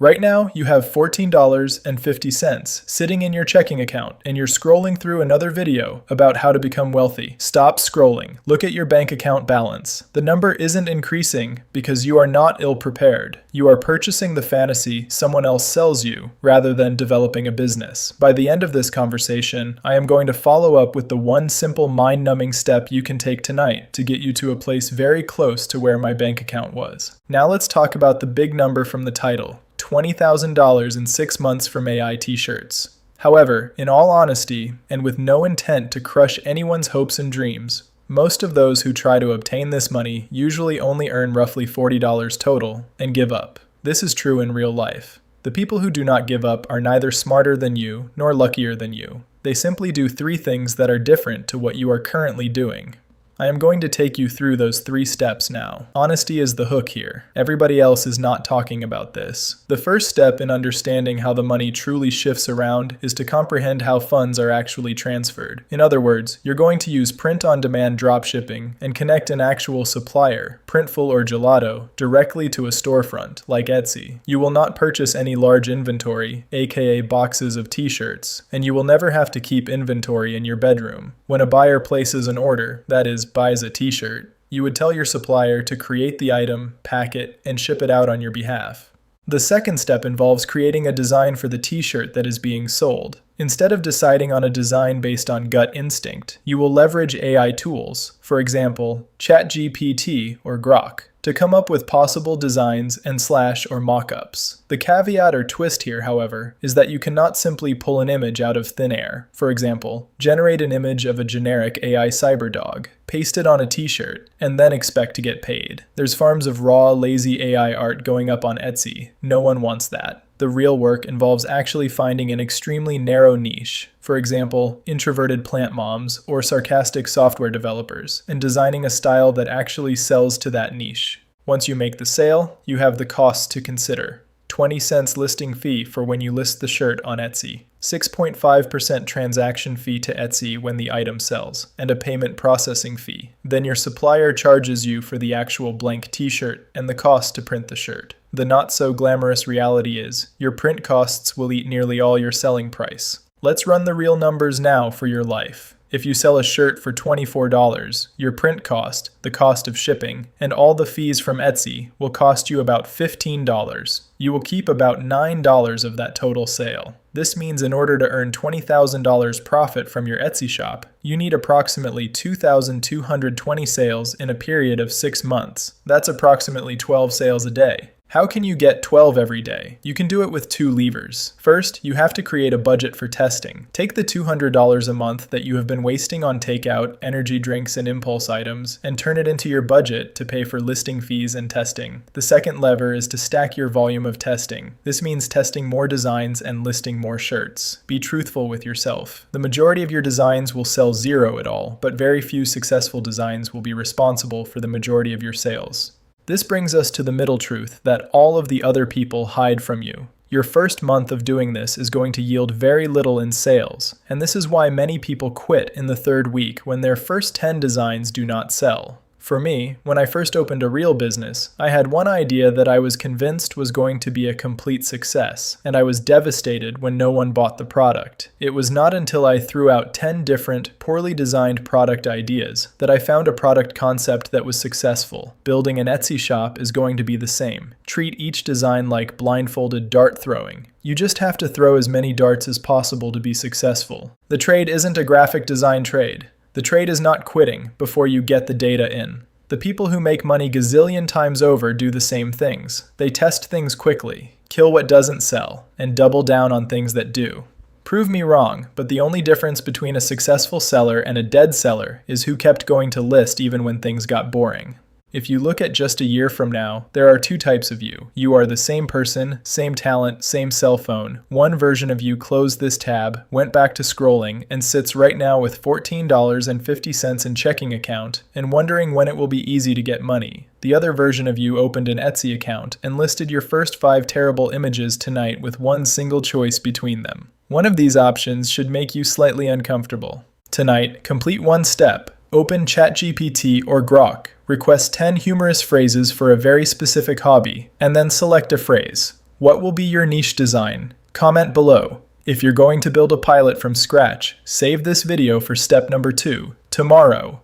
Right now, you have $14.50 sitting in your checking account, and you're scrolling through another video about how to become wealthy. Stop scrolling. Look at your bank account balance. The number isn't increasing because you are not ill-prepared. You are purchasing the fantasy someone else sells you rather than developing a business. By the end of this conversation, I am going to follow up with the one simple mind-numbing step you can take tonight to get you to a place very close to where my bank account was. Now let's talk about the big number from the title. $20,000 in 6 months from AI t-shirts. However, in all honesty, and with no intent to crush anyone's hopes and dreams, most of those who try to obtain this money usually only earn roughly $40 total and give up. This is true in real life. The people who do not give up are neither smarter than you nor luckier than you. They simply do 3 things that are different to what you are currently doing. I am going to take you through those 3 steps now. Honesty is the hook here. Everybody else is not talking about this. The first step in understanding how the money truly shifts around is to comprehend how funds are actually transferred. In other words, you're going to use print-on-demand dropshipping and connect an actual supplier, Printful or Gelato, directly to a storefront, like Etsy. You will not purchase any large inventory, aka boxes of t-shirts, and you will never have to keep inventory in your bedroom. When a buyer places an order, that is, buys a t-shirt, you would tell your supplier to create the item, pack it, and ship it out on your behalf. The second step involves creating a design for the t-shirt that is being sold. Instead of deciding on a design based on gut instinct, you will leverage AI tools, for example, ChatGPT or Grok, to come up with possible designs and or mock-ups. The caveat or twist here, however, is that you cannot simply pull an image out of thin air. For example, generate an image of a generic AI cyberdog, paste it on a t-shirt, and then expect to get paid. There's farms of raw, lazy AI art going up on Etsy. No one wants that. The real work involves actually finding an extremely narrow niche, for example, introverted plant moms or sarcastic software developers, and designing a style that actually sells to that niche. Once you make the sale, you have the costs to consider. 20 cents listing fee for when you list the shirt on Etsy, 6.5% transaction fee to Etsy when the item sells, and a payment processing fee. Then your supplier charges you for the actual blank t-shirt and the cost to print the shirt. The not-so-glamorous reality is, your print costs will eat nearly all your selling price. Let's run the real numbers now for your life. If you sell a shirt for $24, your print cost, the cost of shipping, and all the fees from Etsy will cost you about $15. You will keep about $9 of that total sale. This means in order to earn $20,000 profit from your Etsy shop, you need approximately 2,220 sales in a period of 6 months. That's approximately 12 sales a day. How can you get 12 every day? You can do it with 2 levers. First, you have to create a budget for testing. Take the $200 a month that you have been wasting on takeout, energy drinks, and impulse items, and turn it into your budget to pay for listing fees and testing. The second lever is to stack your volume of testing. This means testing more designs and listing more shirts. Be truthful with yourself. The majority of your designs will sell 0 at all, but very few successful designs will be responsible for the majority of your sales. This brings us to the middle truth that all of the other people hide from you. Your first month of doing this is going to yield very little in sales, and this is why many people quit in the 3rd week when their first 10 designs do not sell. For me, when I first opened a real business, I had one idea that I was convinced was going to be a complete success, and I was devastated when no one bought the product. It was not until I threw out 10 different, poorly designed product ideas that I found a product concept that was successful. Building an Etsy shop is going to be the same. Treat each design like blindfolded dart throwing. You just have to throw as many darts as possible to be successful. The trade isn't a graphic design trade. The trade is not quitting before you get the data in. The people who make money gazillion times over do the same things. They test things quickly, kill what doesn't sell, and double down on things that do. Prove me wrong, but the only difference between a successful seller and a dead seller is who kept going to list even when things got boring. If you look at just a year from now, there are 2 types of you. You are the same person, same talent, same cell phone. One version of you closed this tab, went back to scrolling, and sits right now with $14.50 in checking account and wondering when it will be easy to get money. The other version of you opened an Etsy account and listed your first 5 terrible images tonight with one single choice between them. One of these options should make you slightly uncomfortable. Tonight, complete one step. Open ChatGPT or Grok, request 10 humorous phrases for a very specific hobby, and then select a phrase. What will be your niche design? Comment below. If you're going to build a pilot from scratch, save this video for step number 2, tomorrow.